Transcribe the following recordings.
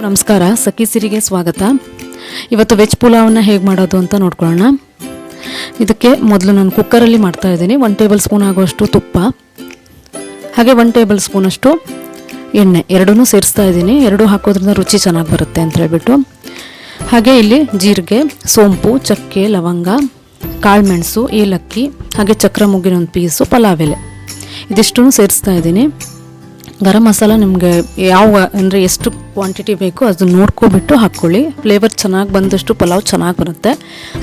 ನಮಸ್ಕಾರ, ಸಖಿ ಸಿರಿಗೆ ಸ್ವಾಗತ. ಇವತ್ತು ವೆಜ್ ಪುಲಾವನ್ನ ಹೇಗೆ ಮಾಡೋದು ಅಂತ ನೋಡ್ಕೊಳ್ಳೋಣ. ಇದಕ್ಕೆ ಮೊದಲು ನಾನು ಕುಕ್ಕರಲ್ಲಿ ಮಾಡ್ತಾ ಇದ್ದೀನಿ. 1 ಟೇಬಲ್ ಸ್ಪೂನ್ ಆಗುವಷ್ಟು ತುಪ್ಪ, ಹಾಗೆ 1 ಟೇಬಲ್ ಸ್ಪೂನಷ್ಟು ಎಣ್ಣೆ ಎರಡನ್ನೂ ಸೇರಿಸ್ತಾ ಇದ್ದೀನಿ. ಎರಡೂ ಹಾಕೋದ್ರಿಂದ ರುಚಿ ಚೆನ್ನಾಗಿ ಬರುತ್ತೆ ಅಂತ ಹೇಳ್ಬಿಟ್ಟು. ಹಾಗೆ ಇಲ್ಲಿ ಜೀರಿಗೆ, ಸೋಂಪು, ಚಕ್ಕೆ, ಲವಂಗ, ಕಾಳುಮೆಣಸು, ಏಲಕ್ಕಿ, ಹಾಗೆ ಚಕ್ರ ಮುಗ್ಗಿನ ಒಂದು ಪೀಸು, ಪಲಾವ್ ಎಲೆ ಇದಿಷ್ಟನ್ನು ಸೇರಿಸ್ತಾ ಇದ್ದೀನಿ. ಗರಂ ಮಸಾಲ ನಿಮಗೆ ಅಂದರೆ ಎಷ್ಟು ಕ್ವಾಂಟಿಟಿ ಬೇಕೋ ಅದನ್ನು ನೋಡ್ಕೊಬಿಟ್ಟು ಹಾಕ್ಕೊಳ್ಳಿ. ಫ್ಲೇವರ್ ಚೆನ್ನಾಗಿ ಬಂದಷ್ಟು ಪಲಾವ್ ಚೆನ್ನಾಗಿ ಬರುತ್ತೆ.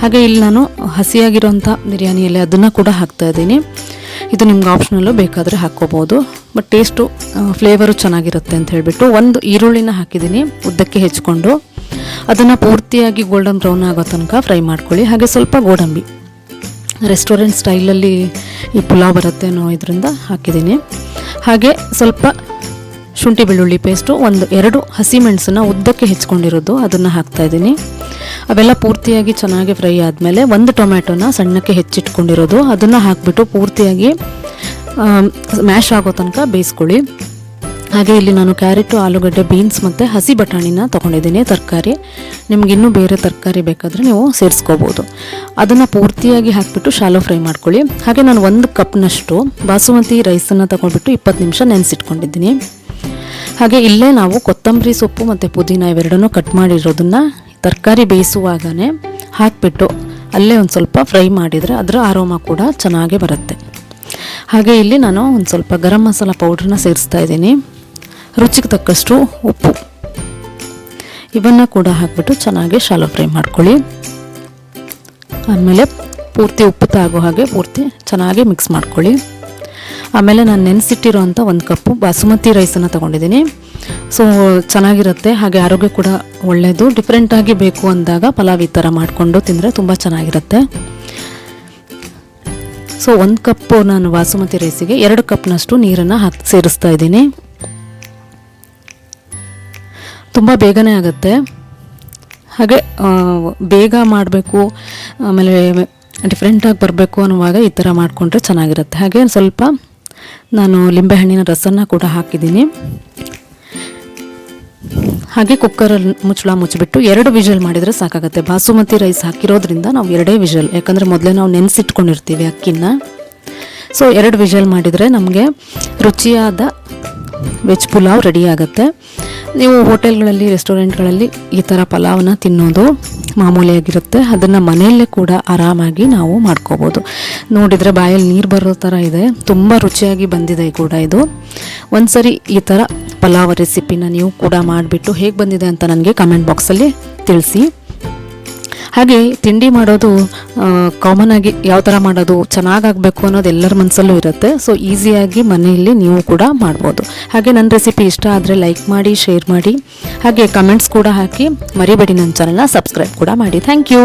ಹಾಗೆ ಇಲ್ಲಿ ನಾನು ಹಸಿಯಾಗಿರೋಂಥ ಬಿರಿಯಾನಿ ಎಲೆ ಅದನ್ನು ಕೂಡ ಹಾಕ್ತಾಯಿದ್ದೀನಿ. ಇದು ನಿಮ್ಗೆ ಆಪ್ಷನಲ್ಲು, ಬೇಕಾದರೆ ಹಾಕ್ಕೋಬೋದು. ಬಟ್ ಟೇಸ್ಟು ಫ್ಲೇವರು ಚೆನ್ನಾಗಿರುತ್ತೆ ಅಂತ ಹೇಳಿಬಿಟ್ಟು ಒಂದು ಈರುಳ್ಳಿನ ಹಾಕಿದ್ದೀನಿ ಉದ್ದಕ್ಕೆ ಹೆಚ್ಕೊಂಡು. ಅದನ್ನು ಪೂರ್ತಿಯಾಗಿ ಗೋಲ್ಡನ್ ಬ್ರೌನ್ ಆಗೋ ತನಕ ಫ್ರೈ ಮಾಡ್ಕೊಳ್ಳಿ. ಹಾಗೆ ಸ್ವಲ್ಪ ಗೋಡಂಬಿ, ರೆಸ್ಟೋರೆಂಟ್ ಸ್ಟೈಲಲ್ಲಿ ಈ ಪುಲಾವ್ ಬರುತ್ತೆ ಅನ್ನೋ ಇದರಿಂದ ಹಾಕಿದ್ದೀನಿ. ಹಾಗೆ ಸ್ವಲ್ಪ ಶುಂಠಿ ಬೆಳ್ಳುಳ್ಳಿ ಪೇಸ್ಟು, 1-2 ಹಸಿಮೆಣಸನ್ನು ಉದ್ದಕ್ಕೆ ಹೆಚ್ಕೊಂಡಿರೋದು ಅದನ್ನು ಹಾಕ್ತಾಯಿದ್ದೀನಿ. ಅವೆಲ್ಲ ಪೂರ್ತಿಯಾಗಿ ಚೆನ್ನಾಗಿ ಫ್ರೈ ಆದಮೇಲೆ 1 ಟೊಮ್ಯಾಟೊನ ಸಣ್ಣಕ್ಕೆ ಹೆಚ್ಚಿಟ್ಕೊಂಡಿರೋದು ಅದನ್ನು ಹಾಕಿಬಿಟ್ಟು ಪೂರ್ತಿಯಾಗಿ ಮ್ಯಾಶ್ ಆಗೋ ತನಕ ಬೇಯಿಸ್ಕೊಳ್ಳಿ. ಹಾಗೆ ಇಲ್ಲಿ ನಾನು ಕ್ಯಾರೆಟು, ಆಲೂಗಡ್ಡೆ, ಬೀನ್ಸ್ ಮತ್ತು ಹಸಿ ಬಟಾಣಿನ ತೊಗೊಂಡಿದ್ದೀನಿ, ತರಕಾರಿ. ನಿಮಗಿನ್ನೂ ಬೇರೆ ತರಕಾರಿ ಬೇಕಾದರೆ ನೀವು ಸೇರಿಸ್ಕೋಬೋದು. ಅದನ್ನು ಪೂರ್ತಿಯಾಗಿ ಹಾಕಿಬಿಟ್ಟು ಶಾಲೋ ಫ್ರೈ ಮಾಡ್ಕೊಳ್ಳಿ. ಹಾಗೆ ನಾನು 1 ಕಪ್ನಷ್ಟು ಬಾಸುಮತಿ ರೈಸನ್ನು ತೊಗೊಂಡ್ಬಿಟ್ಟು 20 ನಿಮಿಷ ನೆನೆಸಿಟ್ಕೊಂಡಿದ್ದೀನಿ. ಹಾಗೆ ಇಲ್ಲೇ ನಾವು ಕೊತ್ತಂಬರಿ ಸೊಪ್ಪು ಮತ್ತು ಪುದೀನ ಇವೆರಡನ್ನೂ ಕಟ್ ಮಾಡಿರೋದನ್ನು ತರಕಾರಿ ಬೇಯಿಸುವಾಗಲೇ ಹಾಕಿಬಿಟ್ಟು ಅಲ್ಲೇ ಒಂದು ಸ್ವಲ್ಪ ಫ್ರೈ ಮಾಡಿದರೆ ಅದರ ಆರೋಮ ಕೂಡ ಚೆನ್ನಾಗೇ ಬರುತ್ತೆ. ಹಾಗೆ ಇಲ್ಲಿ ನಾನು ಒಂದು ಸ್ವಲ್ಪ ಗರಂ ಮಸಾಲ ಪೌಡ್ರನ್ನ ಸೇರಿಸ್ತಾ ಇದ್ದೀನಿ. ರುಚಿಗೆ ತಕ್ಕಷ್ಟು ಉಪ್ಪು ಇವನ್ನು ಕೂಡ ಹಾಕಿಬಿಟ್ಟು ಚೆನ್ನಾಗಿ ಶಾಲೋ ಫ್ರೈ ಮಾಡ್ಕೊಳ್ಳಿ. ಆಮೇಲೆ ಪೂರ್ತಿ ಉಪ್ಪು ತಾಗೋ ಹಾಗೆ ಪೂರ್ತಿ ಚೆನ್ನಾಗಿ ಮಿಕ್ಸ್ ಮಾಡ್ಕೊಳ್ಳಿ. ಆಮೇಲೆ ನಾನು ನೆನೆಸಿಟ್ಟಿರೋಂಥ 1 ಕಪ್ಪು ಬಾಸುಮತಿ ರೈಸನ್ನು ತೊಗೊಂಡಿದ್ದೀನಿ. ಸೊ ಚೆನ್ನಾಗಿರುತ್ತೆ, ಹಾಗೆ ಆರೋಗ್ಯ ಕೂಡ ಒಳ್ಳೆಯದು. ಡಿಫ್ರೆಂಟಾಗಿ ಬೇಕು ಅಂದಾಗ ಪಲಾವ್ ಈ ಥರ ಮಾಡಿಕೊಂಡು ತಿಂದರೆ ತುಂಬ ಚೆನ್ನಾಗಿರುತ್ತೆ. ಸೊ 1 ಕಪ್ಪು ನಾನು ಬಾಸುಮತಿ ರೈಸಿಗೆ 2 ಕಪ್ನಷ್ಟು ನೀರನ್ನು ಸೇರಿಸ್ತಾ ಇದ್ದೀನಿ. ತುಂಬ ಬೇಗನೆ ಆಗುತ್ತೆ. ಹಾಗೆ ಬೇಗ ಮಾಡಬೇಕು, ಆಮೇಲೆ ಡಿಫ್ರೆಂಟಾಗಿ ಬರಬೇಕು ಅನ್ನುವಾಗ ಈ ಥರ ಮಾಡಿಕೊಂಡ್ರೆ ಚೆನ್ನಾಗಿರುತ್ತೆ. ಹಾಗೆ ಸ್ವಲ್ಪ ನಾನು ಲಿಂಬೆಹಣ್ಣಿನ ರಸನ ಕೂಡ ಹಾಕಿದ್ದೀನಿ. ಹಾಗೆ ಕುಕ್ಕರಲ್ಲಿ ಮುಚ್ಚಳ ಮುಚ್ಚಿಬಿಟ್ಟು 2 ವಿಷಲ್ ಮಾಡಿದರೆ ಸಾಕಾಗುತ್ತೆ. ಬಾಸುಮತಿ ರೈಸ್ ಹಾಕಿರೋದ್ರಿಂದ ನಾವು 2 ವಿಷಲ್, ಯಾಕಂದರೆ ಮೊದಲೇ ನಾವು ನೆನೆಸಿಟ್ಕೊಂಡಿರ್ತೀವಿ ಅಕ್ಕಿನ. ಸೊ 2 ವಿಷಲ್ ಮಾಡಿದರೆ ನಮಗೆ ರುಚಿಯಾದ ವೆಜ್ ಪುಲಾವ್ ರೆಡಿ ಆಗುತ್ತೆ. ನೀವು ಹೋಟೆಲ್ಗಳಲ್ಲಿ, ರೆಸ್ಟೋರೆಂಟ್ಗಳಲ್ಲಿ ಈ ಥರ ಪಲಾವನ್ನ ತಿನ್ನೋದು ಮಾಮೂಲಿಯಾಗಿರುತ್ತೆ. ಅದನ್ನು ಮನೆಯಲ್ಲೇ ಕೂಡ ಆರಾಮಾಗಿ ನಾವು ಮಾಡ್ಕೋಬೋದು. ನೋಡಿದರೆ ಬಾಯಲ್ಲಿ ನೀರು ಬರೋ ಥರ ಇದೆ, ತುಂಬ ರುಚಿಯಾಗಿ ಬಂದಿದೆ ಕೂಡ ಇದು. ಒಂದ್ಸರಿ ಈ ಥರ ಪಲಾವ್ ರೆಸಿಪಿನ ನೀವು ಕೂಡ ಮಾಡಿಬಿಟ್ಟು ಹೇಗೆ ಬಂದಿದೆ ಅಂತ ನನಗೆ ಕಮೆಂಟ್ ಬಾಕ್ಸಲ್ಲಿ ತಿಳಿಸಿ. ಹಾಗೆ ತಿಂಡಿ ಮಾಡೋದು ಕಾಮನ್ ಆಗಿ ಯಾವ ಥರ ಮಾಡೋದು, ಚೆನ್ನಾಗಾಗಬೇಕು ಅನ್ನೋದು ಎಲ್ಲರ ಮನಸ್ಸಲ್ಲೂ ಇರುತ್ತೆ. ಸೊ ಈಸಿಯಾಗಿ ಮನೆಯಲ್ಲಿ ನೀವು ಕೂಡ ಮಾಡ್ಬೋದು. ಹಾಗೆ ನನ್ನ ರೆಸಿಪಿ ಇಷ್ಟ ಆದರೆ ಲೈಕ್ ಮಾಡಿ, ಶೇರ್ ಮಾಡಿ, ಹಾಗೆ ಕಮೆಂಟ್ಸ್ ಕೂಡ ಹಾಕಿ ಮರಿಬೇಡಿ. ನನ್ನ ಚಾನಲ್ನ ಸಬ್ಸ್ಕ್ರೈಬ್ ಕೂಡ ಮಾಡಿ. Thank you.